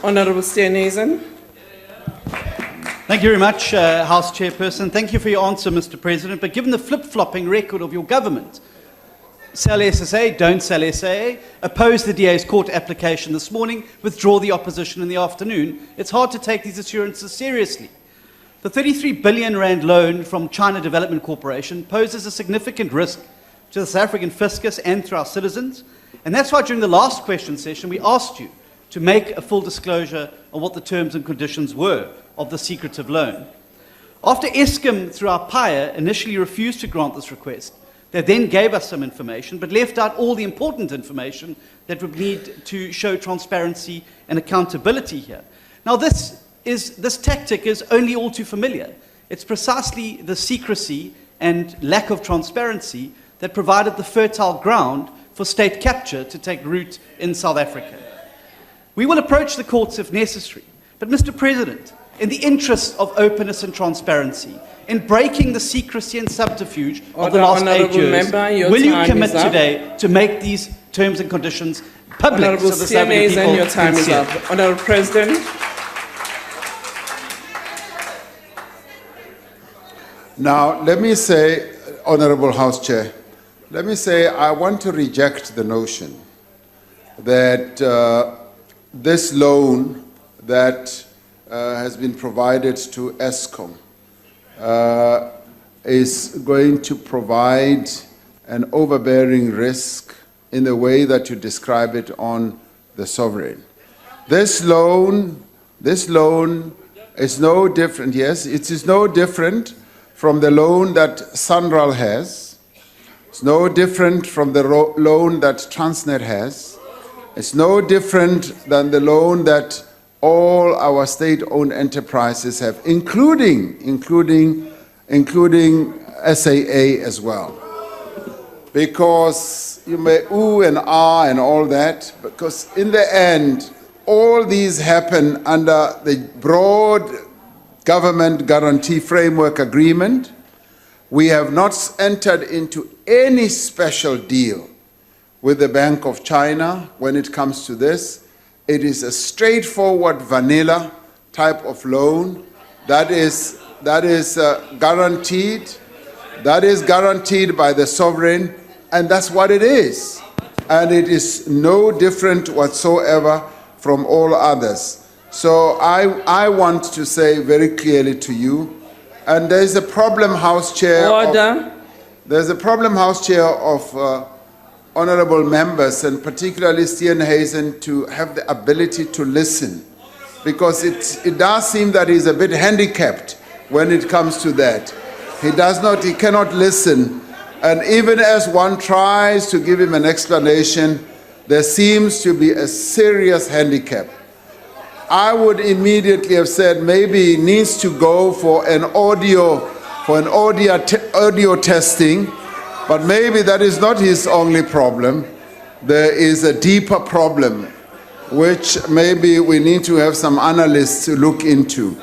Honourable Steenhuisen. Thank you very much, House Chairperson. Thank you for your answer, Mr. President. But given the flip-flopping record of your government, sell SSA, don't sell SAA, oppose the DA's court application this morning, withdraw the opposition in the afternoon, it's hard to take these assurances seriously. The 33 billion rand loan from China Development Corporation poses a significant risk to the South African fiscus and to our citizens. And that's why during the last question session, we asked you to make a full disclosure on what the terms and conditions were of the secretive loan. After Eskom, through our PIA, initially refused to grant this request, they then gave us some information, but left out all the important information that would need to show transparency and accountability here. Now, this tactic is only all too familiar. It's precisely the secrecy and lack of transparency that provided the fertile ground for state capture to take root in South Africa. We will approach the courts if necessary, but Mr. President, in the interest of openness and transparency, in breaking the secrecy and subterfuge of the last 8 years, will you commit today to make these terms and conditions public? Honourable Steenhuisen, your time is up. Honourable President. Now, let me say, Honourable House Chair, let me say I want to reject the notion that this loan that has been provided to Eskom is going to provide an overbearing risk in the way that you describe it on the sovereign. This loan is no different, yes, it is no different from the loan that Sanral has. It's no different from the loan that Transnet has. It's no different than the loan that all our state-owned enterprises have, including SAA as well. Because you may ooh and ah and all that, because in the end, all these happen under the broad government guarantee framework agreement. We have not entered into any special deal with the Bank of China when it comes to this. It is a straightforward vanilla type of loan that is guaranteed. That is guaranteed by the sovereign, and that's what it is. And it is no different whatsoever from all others. So I want to say very clearly to you, and there's a problem, House Chair. Order. There's a problem, House Chair, of honourable members, and particularly Steenhuisen, to have the ability to listen, because it does seem that he's a bit handicapped when it comes to that. He cannot listen, and even as one tries to give him an explanation, there seems to be a serious handicap. I would immediately have said maybe he needs to go for an audio testing. But maybe that is not his only problem. There is a deeper problem, which maybe we need to have some analysts to look into,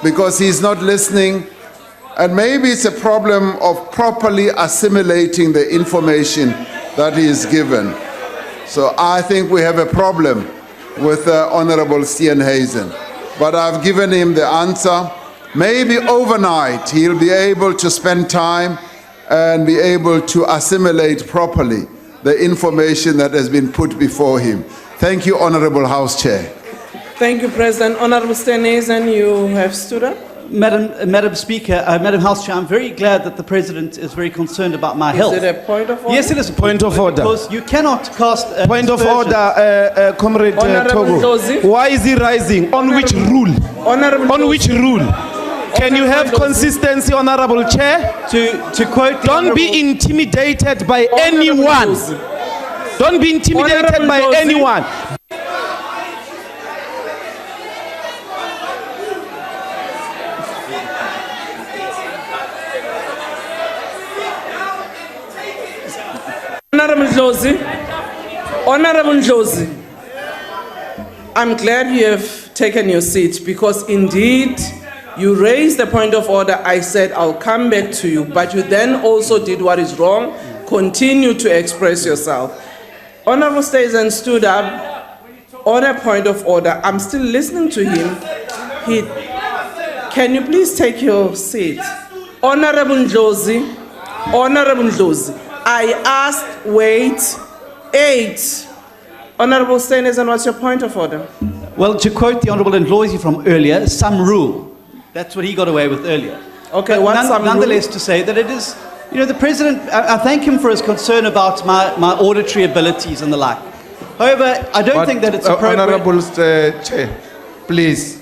because he's not listening. And maybe it's a problem of properly assimilating the information that he is given. So I think we have a problem with Honourable Steenhuisen. But I've given him the answer. Maybe overnight he'll be able to spend time and be able to assimilate properly the information that has been put before him. Thank you, Honourable House Chair. Thank you, President. Honourable Steenhuisen, you have stood up. Madam Speaker, Madam House Chair, I'm very glad that the President is very concerned about my health. Is it a point of order? Yes, it is a point of order. Because you cannot cast a point of order, Comrade Togo. Why is he rising? On which rule? On which rule? Can you have consistency, Honourable Chair? To quote, don't be intimidated by anyone. Don't be intimidated by anyone. Honourable Josie, I'm glad you have taken your seat, because indeed you raised the point of order. I said I'll come back to you, but you then also did what is wrong. Continue to express yourself. Honourable Steenhuisen stood up. On a point of order, I'm still listening to him. Can you please take your seat? Honorable Ndlozi, I asked, wait, 8. Honorable Steenhuisen, what's your point of order? Well, to quote the Honorable Ndlozi from earlier, some rule. That's what he got away with earlier. Okay, but what's some nonetheless, rule? to say that it is, you know, the President, I thank him for his concern about my auditory abilities and the like. However, I don't think that it's appropriate. Honorable Chair, please.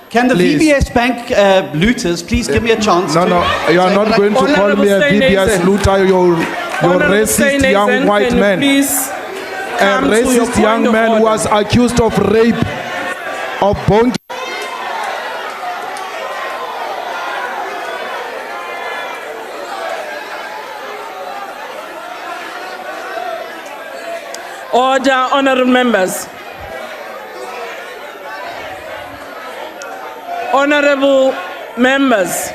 Can the VBS Bank looters please give me a chance? No, you are not going to call me a VBS looter. You're racist young white man. A racist young man who was accused of rape, of bone. Order, honorable members. Honorable members.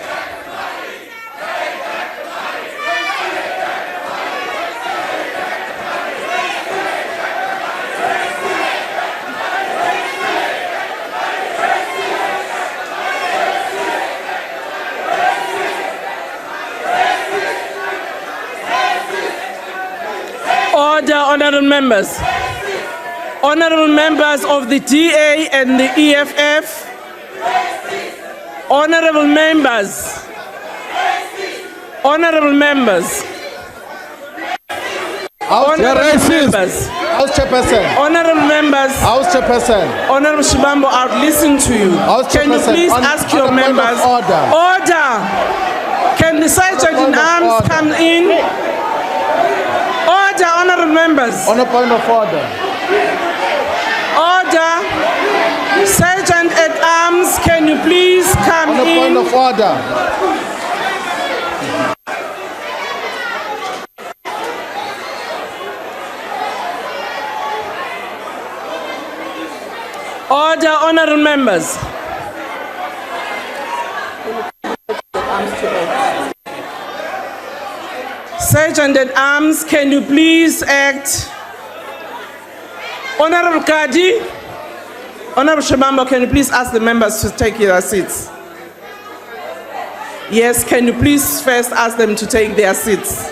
Order, honorable members. Honorable members of the DA and the EFF. Honorable members. Honorable members. Honorable members. House Chairperson. Honorable members. House Chairperson. Honorable Shibambo, I'll listen to you. Can you please ask your members? Order. Can the sergeant in arms come in? Order, honorable members. On a point of order. Order. Sergeant at arms, can you please come in? On a point of order. Order, honorable members. Sergeant at arms, can you please act? Honorable Kadi, Honorable Shibambo, can you please ask the members to take their seats? Yes, can you please first ask them to take their seats?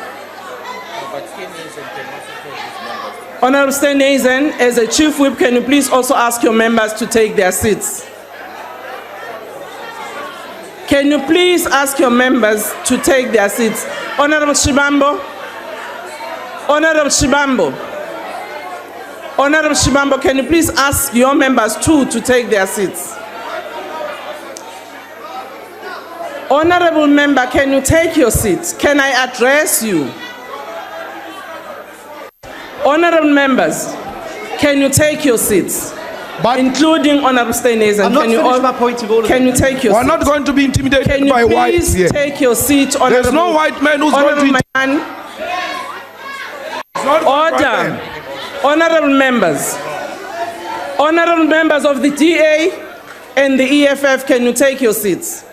Honorable Steenhuisen, as a chief whip, can you please also ask your members to take their seats? Can you please ask your members to take their seats? Honorable Shibambo, Honorable Shibambo, Honorable Shibambo, can you please ask your members too to take their seats? Honorable member, can you take your seats? Can I address you? Honorable members, can you take your seats? But including Honorable Steenhuisen. I'm not finished my point of order. Can you take your seat? We're not going to be intimidated can you by whites here. Take your seat, Honorable. There's no white man who's going to Order. Honorable members. Honorable members of the DA and the EFF, can you take your seats?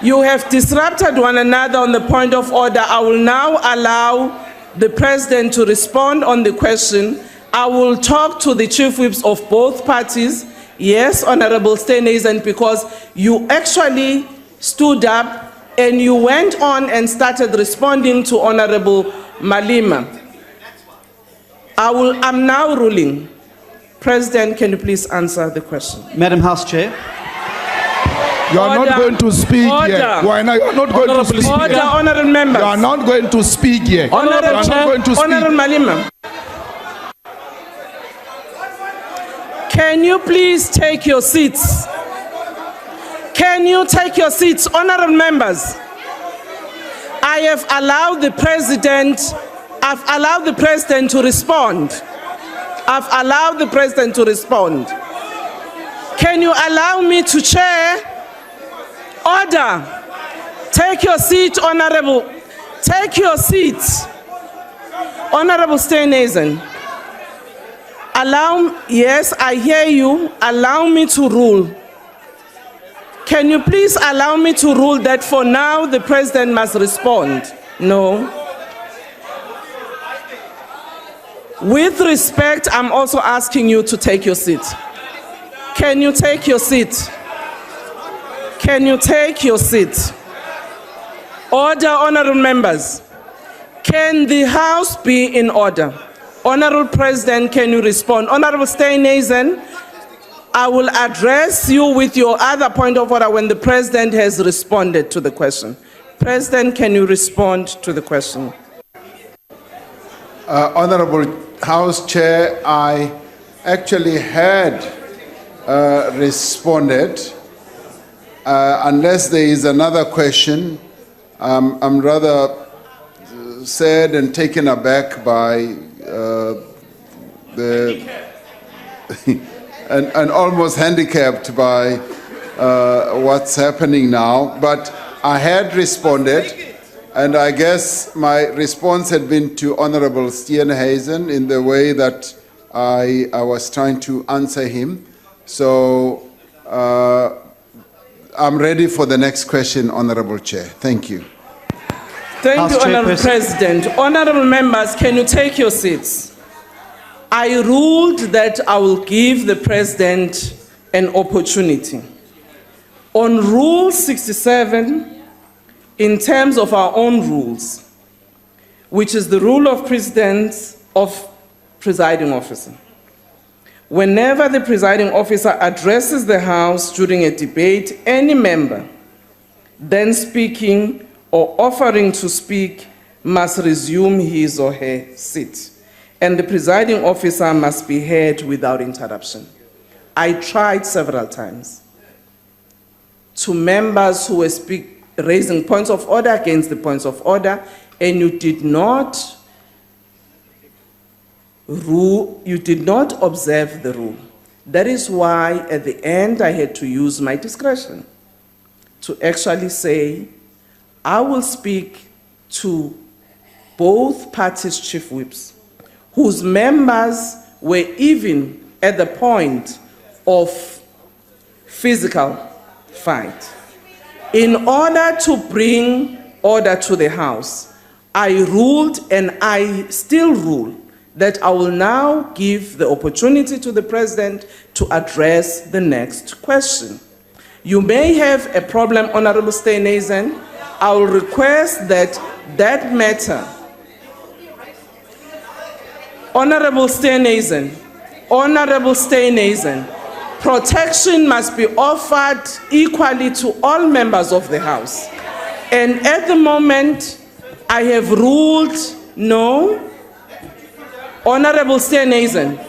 You have disrupted one another on the point of order. I will now allow the President to respond on the question. I will talk to the chief whips of both parties. Yes, Honorable Steenhuisen, because you actually stood up and you went on and started responding to Honorable Malema. I'm now ruling. President, can you please answer the question? Madam House Chair. You are not going to speak yet. Why not? You are not going to speak Order, yet. honorable members. You are not going to speak yet. Honorable Chair, Honorable Malema. Can you please take your seats? Can you take your seats, honorable members? I have allowed the President, to respond. I've allowed the President to respond. Can you allow me to chair? Order. Take your seat, honorable. Take your seat. Honorable Steenhuisen. Yes, I hear you. Allow me to rule. Can you please allow me to rule that for now the President must respond? No. With respect, I'm also asking you to take your seat. Can you take your seat? Can you take your seat? Order, honorable members. Can the House be in order? Honorable President, can you respond? Honorable Steenhuisen, I will address you with your other point of order when the President has responded to the question. President, can you respond to the question? Honorable House Chair, I actually had responded. Unless there is another question, I'm rather sad and taken aback by and almost handicapped by what's happening now. But I had responded, and I guess my response had been to Honorable Steenhuisen in the way that I was trying to answer him. So I'm ready for the next question, Honorable Chair. Thank you. Thank you, Honorable President. Honorable members, can you take your seats? I ruled that I will give the President an opportunity. On Rule 67, in terms of our own rules, which is the rule of precedence of presiding officer, whenever the presiding officer addresses the House during a debate, any member then speaking or offering to speak must resume his or her seat, and the presiding officer must be heard without interruption. I tried several times to members who were raising points of order against the points of order, and you did not observe the rule. That is why at the end I had to use my discretion to actually say, I will speak to both parties' chief whips, whose members were even at the point of physical fight. In order to bring order to the House, I ruled, and I still rule, that I will now give the opportunity to the President to address the next question. You may have a problem, Honorable Steenhuisen. I will request that that matter. Honorable Steenhuisen, protection must be offered equally to all members of the House. And at the moment, I have ruled no. Honorable Steenhuisen,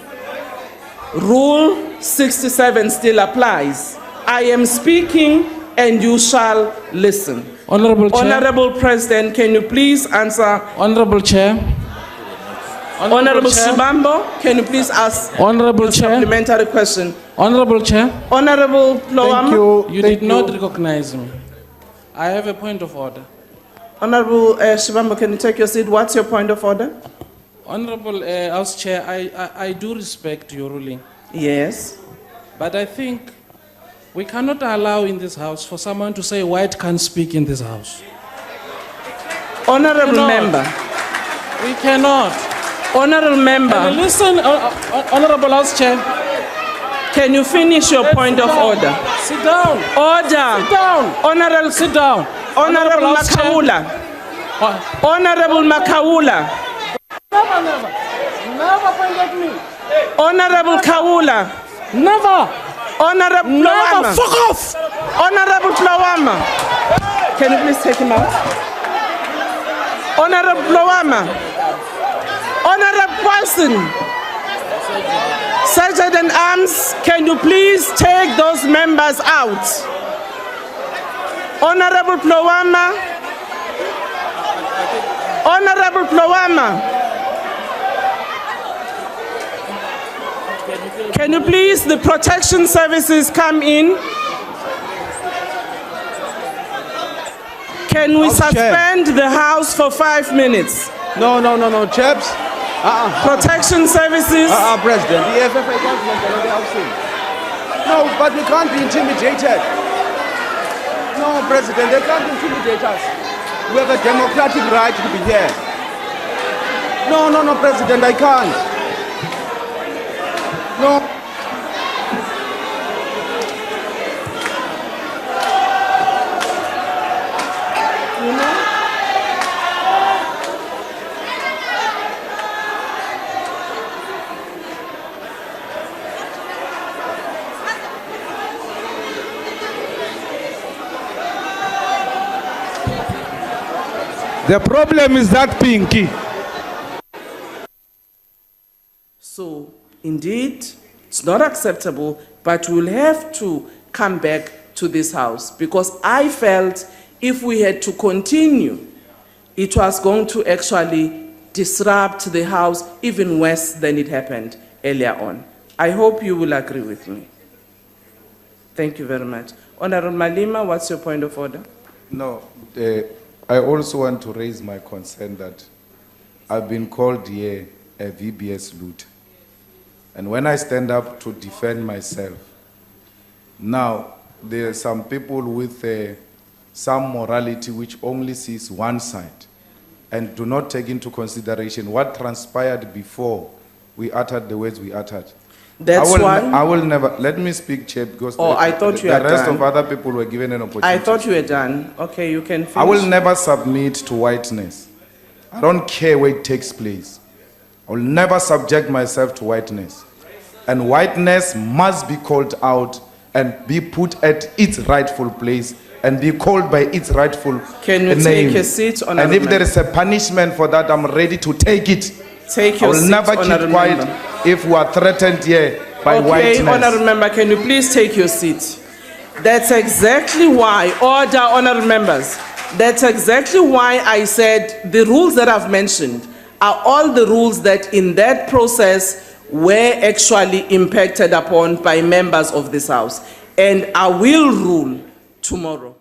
Rule 67 still applies. I am speaking and you shall listen. Honorable Chair. Honorable President, can you please answer? Honorable Chair. Honorable Shibambo, can you please ask Honorable a Chair. supplementary question? Honorable Chair. Honorable Lowama. You did not recognize me. I have a point of order. Honorable Shibambo, can you take your seat? What's your point of order? Honorable House Chair, I do respect your ruling. Yes. But I think we cannot allow in this House for someone to say white can't speak in this House. Honorable member. We cannot. Honorable member. Listen, Honorable House Chair. Can you finish your point of order? Sit down. Order. Sit down. Honorable. Sit down. Honorable Makaula. Honorable Makaula. Never. Never point at me. Honorable Kaula. Never. Honorable Never. Plawama. Fuck off. Honorable Plawama. Can you please take him out? Honorable Plawama. Honorable Wilson. Sergeant in Arms, can you please take those members out? Honorable Plawama. Honorable Plawama. Can you please, the protection services come in? Can we suspend the House for 5 minutes? No, chaps. Protection services. President, the FFA government are not housing. No, but we can't be intimidated. No, President, they can't intimidate us. We have a democratic right to be here. No, President, I can't. No. The problem is that Pinky. So, indeed, it's not acceptable, but we'll have to come back to this house because I felt if we had to continue, it was going to actually disrupt the house even worse than it happened earlier on. I hope you will agree with me. Thank you very much. Honorable Malima, what's your point of order? No, I also want to raise my concern that I've been called here a VBS looter. And when I stand up to defend myself, now there are some people with some morality which only sees one side and do not take into consideration what transpired before we uttered the words we uttered. That's why I will never, let me speak, Chair, because I thought you the were rest done. of other people were given an opportunity. I thought you were done. Okay, you can finish. I will never submit to whiteness. I don't care where it takes place. I will never subject myself to whiteness. And whiteness must be called out and be put at its rightful place and be called by its rightful name. Can you take a seat, and if there is a punishment for that, I'm ready to take it. Take your I will seat, never keep quiet if we are threatened here by whiteness. Okay, honourable member, can you please take your seat? That's exactly why, order, honourable members, that's exactly why I said the rules that I've mentioned are all the rules that in that process were actually impacted upon by members of this House. And I will rule tomorrow.